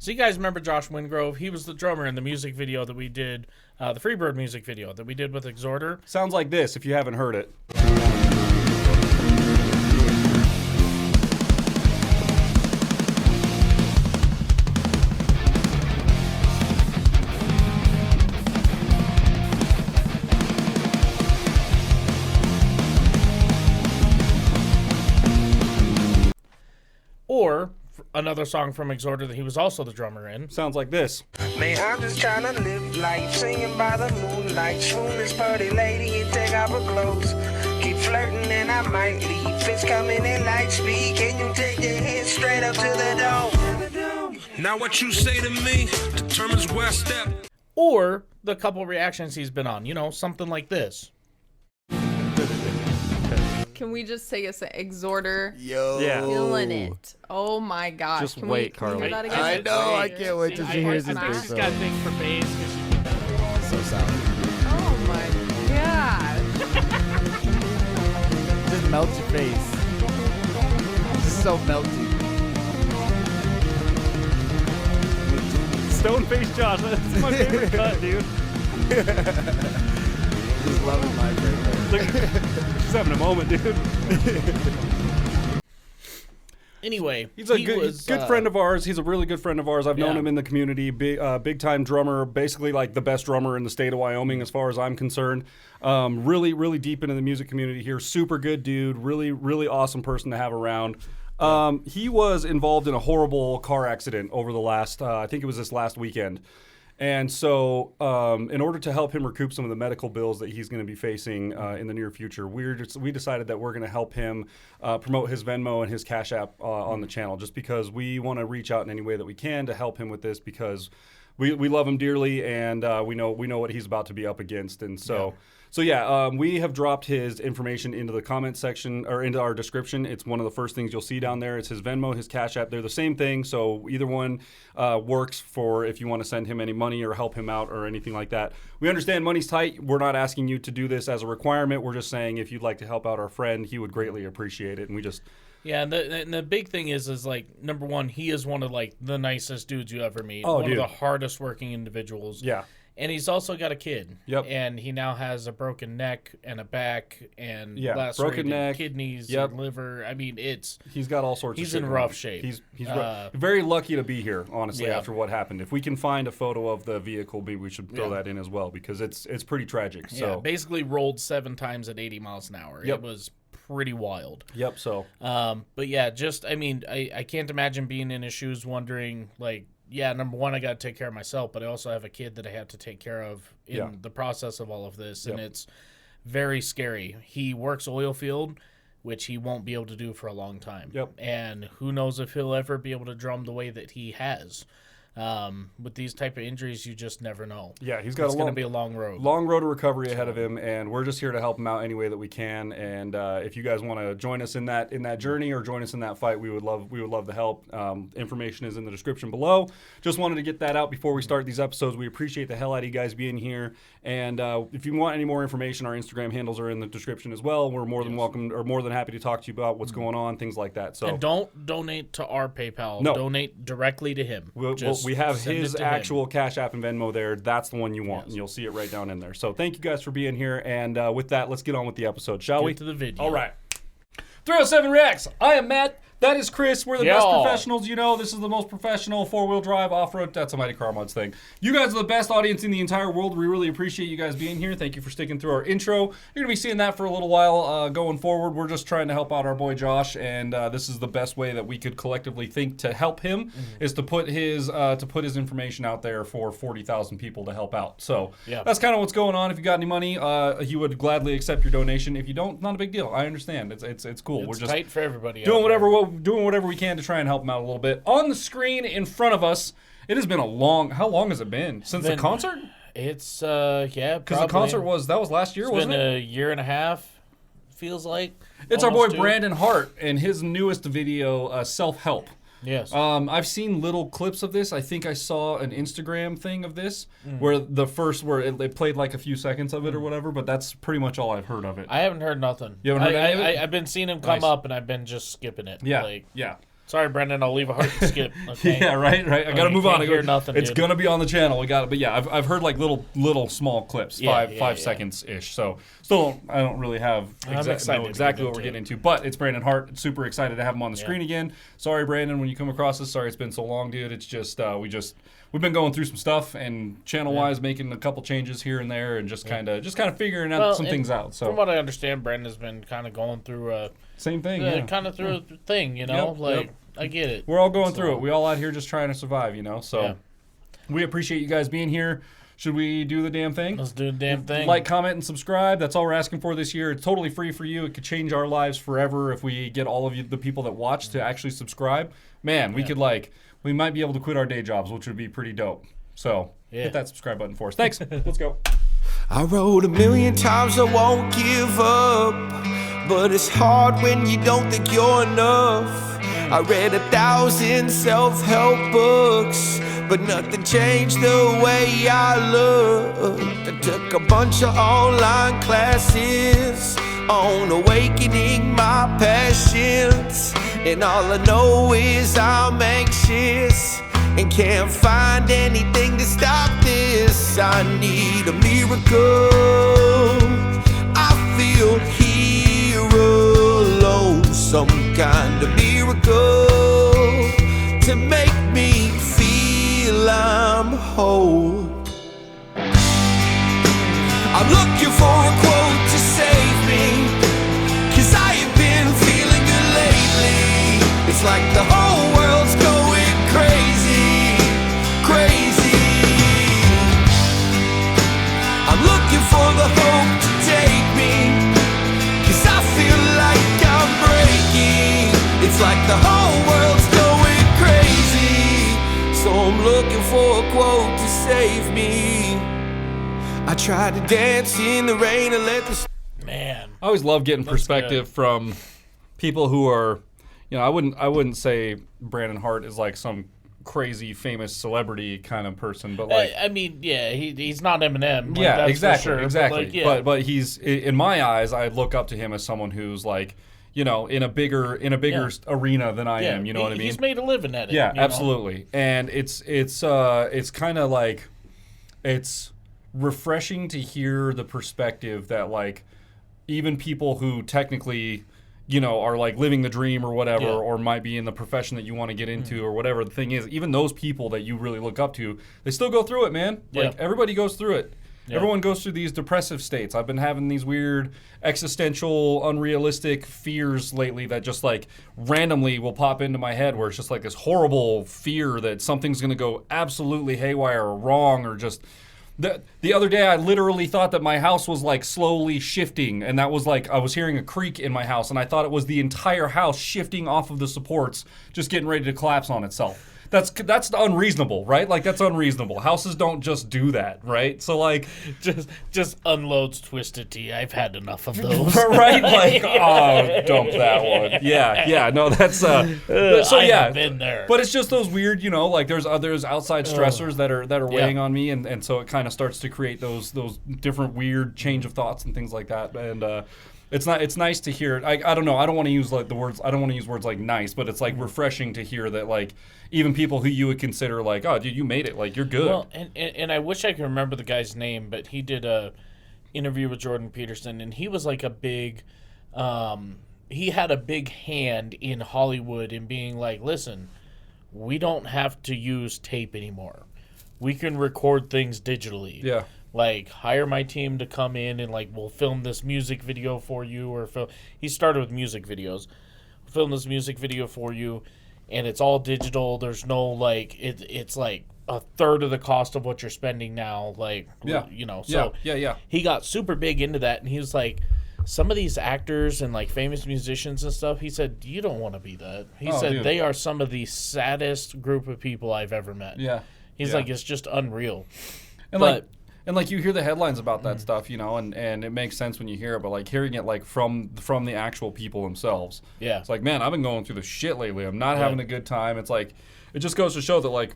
So you guys remember Josh Wingrove? He was the drummer in the music video that we did, the Freebird music video that we did with Exhorter. Sounds like this if you haven't heard it. Or another song from Exhorter that he was also the drummer in. Sounds like this. Man, I'm just trying to live life, singing by the moonlight. Swoon this pretty lady and take off her clothes. Keep flirting and I might leave. Fish coming in light speed. Can you take your head straight up to the dome? Now what you say to me determines where I step. Or the couple reactions he's been on. You know, something like this. Can we just say it's an Exhorter? Yo. Yeah. Feeling it. Oh my gosh. Just can wait, can we hear Carly. that again? I know. I can't wait till she hears this I think bass she's solo. got things for bass. 'Cause she- So sour. Oh my gosh. Just melts your face. Just so melty. Stone face Josh. That's my favorite cut, dude. Just loving life right there. Look, she's having a moment, dude. Anyway, He's a he good, was, good friend of ours. He's a really good friend of ours. I've known Yeah. him in the community. Big time drummer, basically like the best drummer in the state of Wyoming as far as I'm concerned. Really, really deep into the music community here. Super good dude. Really, really awesome person to have around. He was involved in a horrible car accident over the last, I think it was this last weekend. And so, in order to help him recoup some of the medical bills that he's going to be facing in the near future, we decided that we're going to help him promote his Venmo and his Cashapp on the channel, just because we want to reach out in any way that we can to help him with this, because we love him dearly, and we know what he's about to be up against. And so. We have dropped his information into the comment section, or into our description. It's one of the first things you'll see down there. It's his Venmo, his Cash App. They're the same thing, so either one works for if you want to send him any money or help him out or anything like that. We understand money's tight. We're not asking you to do this as a requirement. We're just saying if you'd like to help out our friend, he would greatly appreciate it. And we just... Yeah, and the big thing is like, number one, he is one of like the nicest dudes you ever meet. Oh, one dude. of the hardest working individuals. Yeah. And he's also got a kid. Yep. And he now has a broken neck and a back and lacerated broken neck, kidneys yep. and liver. I mean, he's got all sorts of he's shit in going rough on. shape. He's very lucky to be here, honestly, Yeah. after what happened. If we can find a photo of the vehicle, maybe we should throw Yeah. that in as well, because it's pretty tragic. Yeah, So basically rolled 7 times at 80 miles an hour. Yep. It was pretty wild. Yep, so But yeah, just, I mean, I can't imagine being in his shoes wondering, like, yeah, number one, I got to take care of myself, but I also have a kid that I have to take care of in the process of all of this, and it's very scary. He works oil field, which he won't be able to do for a long time. Yep. And who knows if he'll ever be able to drum the way that he has. With these type of injuries, you just never know. yeah, he's got It's a going long, to be a long road. long road to recovery ahead of him, and we're just here to help him out any way that we can. And if you guys want to join us in that journey or join us in that fight, we would love the help. Information is in the description below. Just wanted to get that out before we start these episodes. We appreciate the hell out of you guys being here. And if you want any more information, our Instagram handles are in the description as well. We're more than welcome, or more than happy to talk to you about what's going on, things like that. So And don't donate to our PayPal. No. Donate directly to him. we have send his it to him. actual Cash App and Venmo there. That's the one you want, Yes. and you'll see it right down in there. So thank you guys for being here. And with that, let's get on with the episode, shall we? Get to the video. All right. 307 Reacts. I am Matt. That is Chris. We're the best Yo. professionals. You know, this is the most professional four-wheel drive off-road. That's a Mighty Car Mods thing. You guys are the best audience in the entire world. We really appreciate you guys being here. Thank you for sticking through our intro. You're going to be seeing that for a little while going forward. We're just trying to help out our boy Josh, and this is the best way that we could collectively think to help him is to put his information out there for 40,000 people to help out. So Yeah. that's kind of what's going on. If you got any money, he would gladly accept your donation. If you don't, not a big deal. I understand. It's cool. It's We're just tight for everybody. doing out there. whatever we can to try and help him out a little bit. On the screen in front of us, it has been how long has it been? Since the concert? It's, yeah, Because the concert was last year, It's wasn't been it? a year and a half, feels like. It's our boy Almost two. Brandon Hart and his newest video, Self-Help. Yes. I've seen little clips of this. I think I saw an Instagram thing of this where it played like a few seconds of it or whatever, but that's pretty much all I've heard of it. I haven't heard nothing. You haven't heard any of it? I've been seeing him come Nice. up, and I've been just skipping it. Yeah, Like, yeah. Sorry, Brendan. I'll leave a heart and skip. Okay? Yeah, right. I got to move on. Hear nothing, it's dude. gonna be on the channel. We got it. But yeah, I've heard like little small clips, five seconds ish. So still, I don't really have exactly what we're getting into. But it's Brandon Hart. Super excited to have him on the screen again. Sorry, Brandon, when you come across this. Sorry, it's been so long, dude. It's just we've been going through some stuff and channel-wise making a couple changes here and there and just kind of figuring out some things out. So from what I understand, Brandon's been kind of going through same thing, kind of through a thing, you know, I get it. We're all going through it. We all out here just trying to survive, you know. So we appreciate you guys being here. Should we do the damn thing? Let's do the damn thing. Like, comment, and subscribe. That's all we're asking for this year. It's totally free for you. It could change our lives forever if we get all of you, the people that watch, to actually subscribe. Man, we could we might be able to quit our day jobs, which would be pretty dope. So hit that subscribe button for us. Thanks. Let's go. I wrote 1,000,000 times I won't give up, but it's hard when you don't think you're enough. I read 1,000 self-help books, but nothing changed the way I looked. I took a bunch of online classes on awakening my passions, and all I know is I'm anxious and can't find anything to stop this. I need a miracle. I feel here alone, some kind of miracle to make me feel I'm whole. I'm looking for a quote to save me, 'cause I have been feeling good lately. It's like the whole world's going crazy, crazy. I'm looking for the hope to take me, 'cause I feel like I'm breaking. It's like the whole world's going crazy. So I'm looking for a quote to save me. I tried to dance in the rain and let the... Man. I always love getting perspective from people who are, you know, I wouldn't say Brandon Hart is like some crazy famous celebrity kind of person, but like I mean, he's not Eminem. Like, yeah, that's exactly, for sure. exactly. But he's, in my eyes, I look up to him as someone who's like, you know, in a bigger arena than I am. You know what I mean? He's made a living at it. Yeah, you absolutely. know? And it's kind of like, it's refreshing to hear the perspective that like even people who technically, you know, are like living the dream or whatever, or might be in the profession that you want to get into or whatever the thing is, even those people that you really look up to, they still go through it, man. Like everybody goes through it. Yeah. Everyone goes through these depressive states. I've been having these weird existential, unrealistic fears lately that just like randomly will pop into my head, where it's just like this horrible fear that something's going to go absolutely haywire or wrong, or just... The other day, I literally thought that my house was like slowly shifting, and that was like I was hearing a creak in my house, and I thought it was the entire house shifting off of the supports, just getting ready to collapse on itself. That's unreasonable, right? Like that's unreasonable. Houses don't just do that, right? So like, just unloads Twisted Tea. I've had enough of those. Right? Like, oh, dump that one. Yeah. No, that's so yeah. I've been there. But it's just those weird, you know, like there's outside stressors that are weighing on me, and so it kind of starts to create those different weird change of thoughts and things like that, and. It's nice to hear. I don't know. I don't want to use like the words. I don't want to use words like nice, but it's like refreshing to hear that like even people who you would consider like, oh, dude, you made it. Like you're good. Well, and I wish I could remember the guy's name, but he did a interview with Jordan Peterson, and he was like a big. He had a big hand in Hollywood in being like, listen, we don't have to use tape anymore. We can record things digitally. Yeah. Like, hire my team to come in and, like, we'll film this music video for you. Or he started with music videos. Film this music video for you, and it's all digital. There's no, like, it's like a third of the cost of what you're spending now. Like, you know. So yeah. He got super big into that, and he was like, some of these actors and, like, famous musicians and stuff, he said, you don't want to be that. He said, dude, they are some of the saddest group of people I've ever met. Yeah. He's like, it's just unreal. And like you hear the headlines about that stuff, you know, and it makes sense when you hear it, but like hearing it like from the actual people themselves. Yeah. It's like, man, I've been going through the shit lately. I'm not having a good time. It's like, it just goes to show that like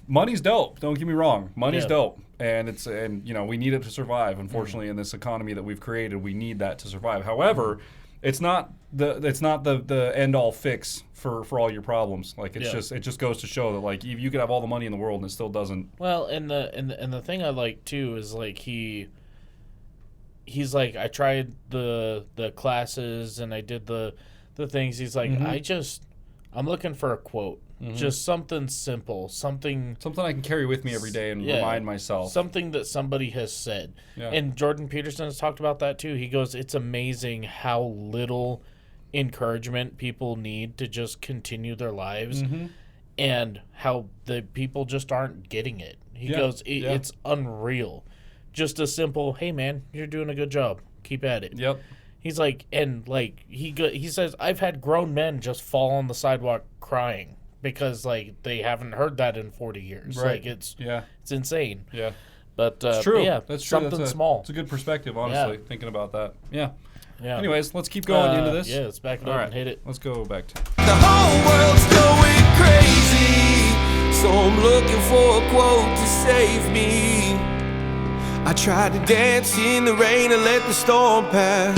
money's dope. Don't get me wrong. Money's dope. And you know, we need it to survive. Unfortunately, in this economy that we've created, we need that to survive. However, it's not the end all fix for all your problems. Like it just goes to show that like you could have all the money in the world and it still doesn't. Well, and the thing I like too is like he's like, I tried the classes and I did the things. He's like, I'm looking for a quote. Just something simple, something I can carry with me every day and remind myself. Something that somebody has said. Yeah. And Jordan Peterson has talked about that too. He goes, it's amazing how little encouragement people need to just continue their lives and how the people just aren't getting it. He goes, it's unreal. Just a simple, hey man, you're doing a good job. Keep at it. Yep. He's like, and like he says, I've had grown men just fall on the sidewalk crying because like they haven't heard that in 40 years. Right. Like it's insane. Yeah. But it's true. Yeah, that's true. Something small. It's a good perspective, honestly, thinking about that. Yeah. Yeah. Anyways, let's keep going into this. Yeah, let's back it up and hit it. Let's go back to The whole world's going crazy, so I'm looking for a quote to save me. I tried to dance in the rain and let the storm pass.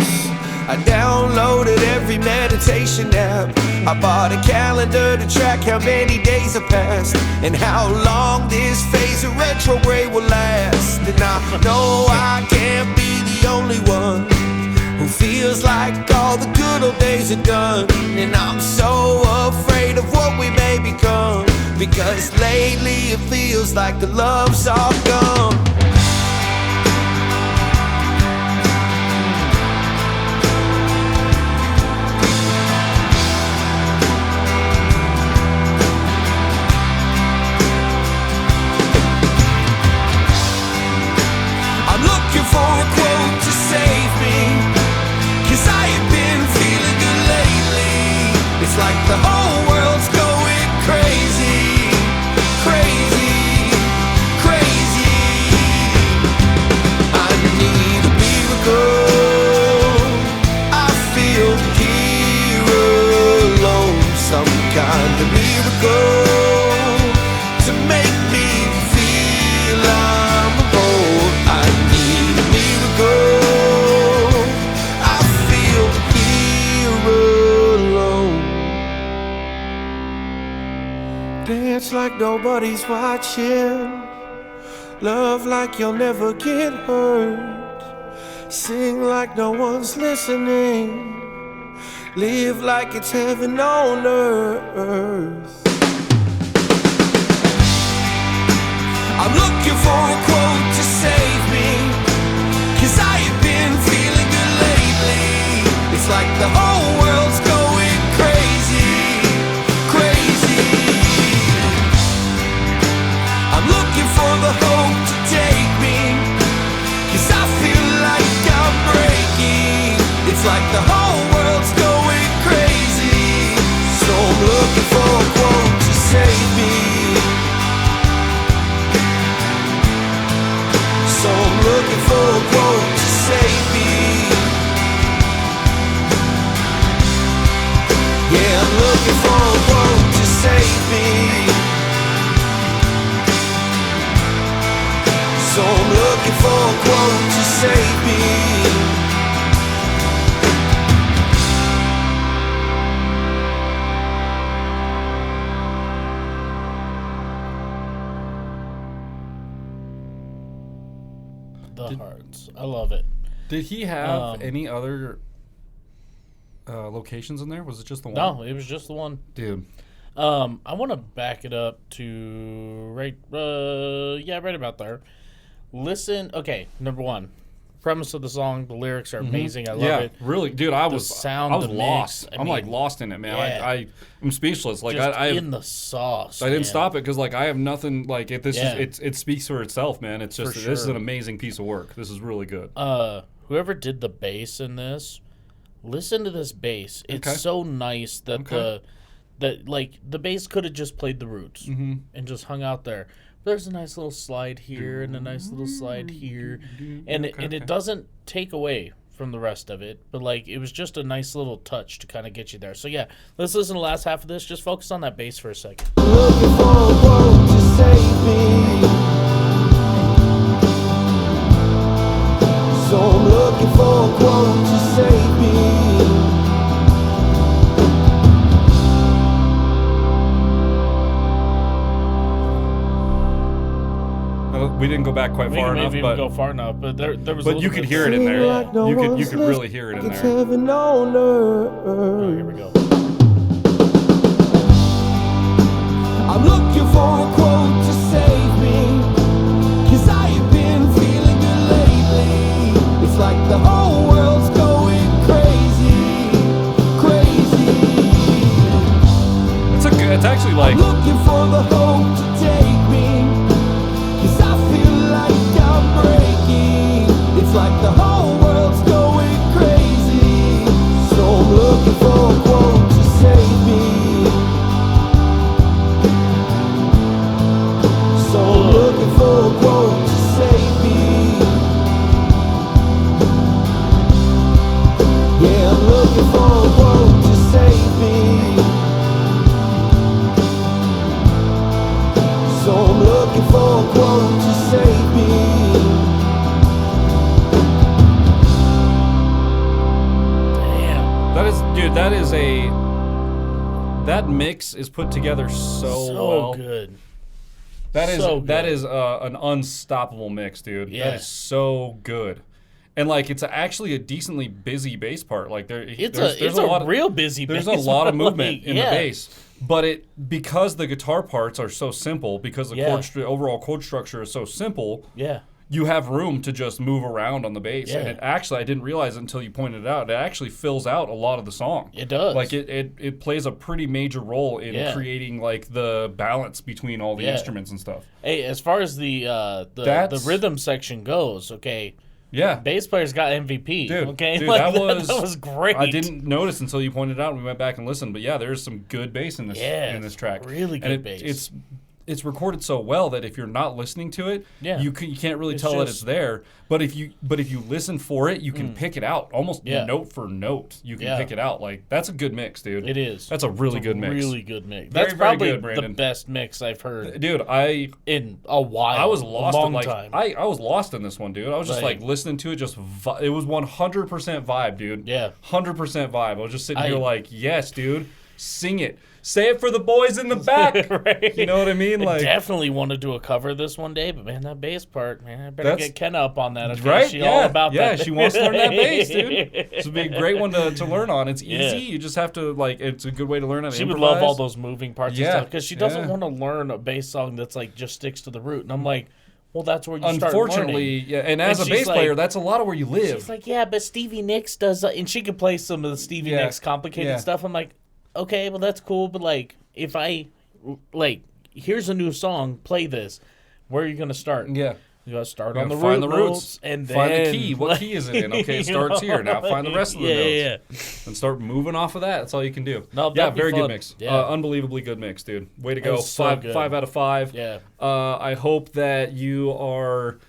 I downloaded every meditation app. I bought a calendar to track how many days have passed and how long this phase of retrograde will last. And I know I can't be the only one who feels like all the good old days are done. And I'm so afraid of what we may become, because lately it feels like the love's all gone. I'm looking for a quote to save me, 'cause I ain't been feeling good lately. It's like the whole world's going crazy, crazy, crazy. I need a miracle. I feel here alone. Some kind of miracle to make me feel I'm whole. I need a miracle. I feel here alone. Dance like nobody's watching. Love like you'll never get hurt. Sing like no one's listening. Live like it's heaven on earth. I'm looking for a quote to save me, 'cause I ain't been feeling good lately. It's like the whole world's going crazy, crazy. I'm looking for the hope to take me, 'cause I feel like I'm breaking. It's like the whole world's going crazy. So I'm looking for a quote to save me. So I'm looking for a quote to save me. Yeah, I'm looking for a quote to save me. So I'm looking for a quote to save me. The Harts. I love it. Did he have any other locations in there? Was it just the one? No, it was just the one. Dude. I want to back it up to right about there. Listen, okay, number one, premise of the song, the lyrics are amazing. I love it. Really, dude. I was lost. I I'm mean, like lost in it, man. yeah. I'm speechless. Like just I in the sauce. I didn't man. stop it because like I have nothing. Like this Yeah. it speaks for itself, man. It's just For this is sure. an amazing piece of work. This is really good. Whoever did the bass in this, listen to this bass. It's Okay. so nice that Okay. the bass could have just played the roots and just hung out there. There's a nice little slide here and a nice little slide here, and it doesn't take away from the rest of it, but like it was just a nice little touch to kind of get you there. So yeah, let's listen to the last half of this. Just focus on that bass for a second. Looking for a quote to save me. So I'm looking for a quote to save me. we didn't go back quite We far can enough, maybe but even go far enough, but there was. but you could hear it in there. You could really hear it in It's there. heaven on earth. Oh, here we go. I'm looking for a quote to save me, 'cause I have been feeling good lately. It's like the whole world's going crazy, crazy. It's actually like I'm looking for the hope to take me, 'cause I feel like I'm breaking. It's like the whole world's going crazy. So I'm looking for a quote to save me. So I'm looking for a quote to save me. Yeah, I'm looking for a quote to save me. So I'm looking for a quote to save me. Damn. That mix is put together so well. Good. That So good. is an unstoppable mix, dude. Yeah. That is so good. And like it's actually a decently busy bass part. Like It's there's a lot of, real busy. There's bass, a lot of like, movement in yeah. the bass, but because the guitar parts are so simple, because the Yeah. overall chord structure is so simple, Yeah. you have room to just move around on the bass. Yeah. And it actually, I didn't realize it until you pointed it out, it actually fills out a lot of the song. It does. Like it plays a pretty major role in Yeah. creating like the balance between all the Yeah. instruments and stuff. Hey, as far as the That's- rhythm section goes, okay, Yeah. bass players got MVP. Dude, okay, dude, like, that was great. I didn't notice until you pointed it out and we went back and listened. But yeah, there's some good bass in this track. Really good and bass. It's recorded so well that if you're not listening to it, Yeah. you can't really It's tell that just- it's there. But if you listen for it, you can pick it out almost Yeah. note for note. You can Yeah. pick it out. Like that's a good mix, dude. It is. That's a really It's good mix. Really good mix. Very, That's very probably good, the Brandon. best mix I've heard Dude, in a while. I was lost a long in like time. I was lost in this one, dude. I was just Like- like listening to it. It was 100% vibe, dude. Yeah. 100% vibe. I was just sitting I- here like, yes, dude, sing it, say it for the boys in the back. Right? You know what I mean? I Like, definitely want to do a cover this one day, but man, that bass part, man, I better That's- get Kenna up on that. Okay? right? She yeah, all about yeah. that. She wants to learn that bass, dude. This would be a great one to learn on. It's easy. Yeah. You just have to like. It's a good way to learn how to She would improvise. love all those moving parts Yeah, and stuff because she doesn't yeah. want to learn a bass song that's like just sticks to the root. And I'm like, well, that's where you start Unfortunately, learning. yeah. And as a she's bass like- player, that's a lot of where you live. She's like, yeah, but Stevie Nicks does, and she could play some of the Stevie Yeah, Nicks complicated yeah. stuff. I'm like, okay, well that's cool, but like, if I like, here's a new song, play this. Where are you gonna start? yeah. You gotta start You on the gotta find root the notes roots and then find the key. What like, key is it in? Okay, it you starts know? here. Now find the rest of the yeah, notes. yeah. And start moving off of that. That's all you can do. No, yeah, that'd be very good fun. mix. Yeah. Unbelievably good mix, dude. Way to go. was so good. 5 out of 5. Yeah. I hope that you are.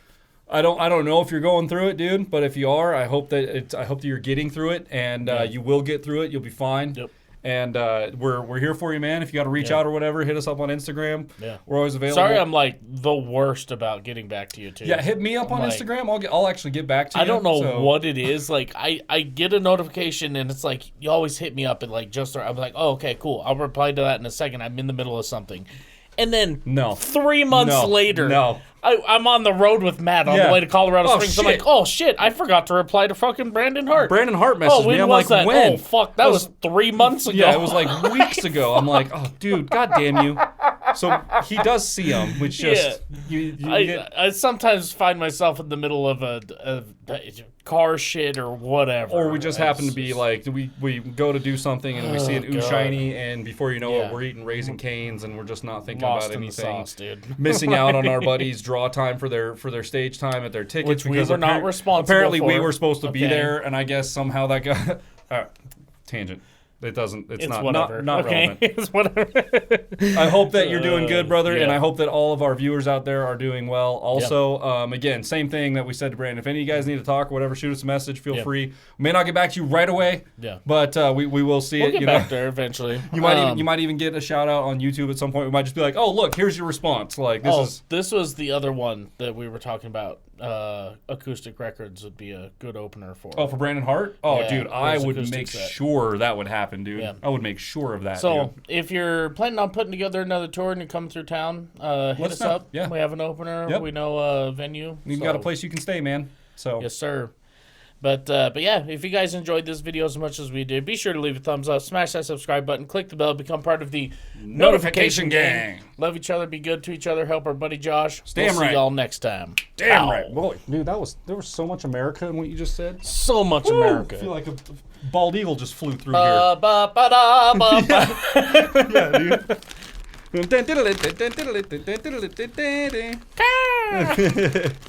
I don't know if you're going through it, dude. But if you are, I hope that you're getting through it, and you will get through it. You'll be fine. Yep. And we're here for you, man. If you got to reach Yeah. out or whatever, hit us up on Instagram. Yeah. We're always available. Sorry, I'm like the worst about getting back to you too. Yeah, hit me up on like- Instagram. I'll actually get back to you. I don't know so- what it is. Like I get a notification and it's like you always hit me up and like just I'm like, oh okay, cool. I'll reply to that in a second. I'm in the middle of something. And then No. 3 months No. later, No. I'm on the road with Matt on Yeah. the way to Colorado Oh, Springs. I'm like, shit. oh shit, I forgot to reply to fucking Brandon Hart. Brandon Hart messaged oh, when me. I'm was like, that? when? Oh fuck, that was 3 months ago. Yeah, it was like weeks ago. I'm like, oh, dude, god damn you. So he does see them, which just you get, I sometimes find myself in the middle of a car shit or whatever. or we just happen to It's be just- like we go to do something and we see an Oh, God. shiny, and before you know Yeah. it, we're eating Raising Cane's and we're just not thinking lost about in the anything. sauce, dude. Missing out on our buddies' draw time for their stage time at their tickets, Which we because were not responsible Apparently, we for. were supposed to be Okay. there, and I guess somehow that got tangent. It doesn't. It's not whatever. not okay? relevant. It's whatever. I hope that you're doing good, brother, and yeah. I hope that all of our viewers out there are doing well. Also, again, same thing that we said to Brandon. If any of you guys need to talk or whatever, shoot us a message. Feel Yeah. free. We may not get back to you right away, Yeah. but we will see We'll it. get You back know, there eventually. you might even get a shout out on YouTube at some point. We might just be like, oh look, here's your response. Like this is This was the other one that we were talking about. acoustic records would be a good opener for. Oh, for Brandon Hart? Oh, Yeah, dude, for I his would acoustic make set. sure that would happen, dude. Yeah. I would make sure of that, So, dude. if you're planning on putting together another tour and you come through town, hit us know. up. Yeah. We have an opener. Yep. We know a venue. You got a place you can stay, man. So Yes, sir. But yeah, if you guys enjoyed this video as much as we did, be sure to leave a thumbs up, smash that subscribe button, click the bell, become part of the notification gang. Love each other, be good to each other, help our buddy Josh. Damn we'll right. see y'all next time. damn Ow. right, boy, dude. There was so much America in what you just said. So much I America. feel like a bald eagle just flew through Ba, ba, ba, da, ba, ba. here. Yeah, dude.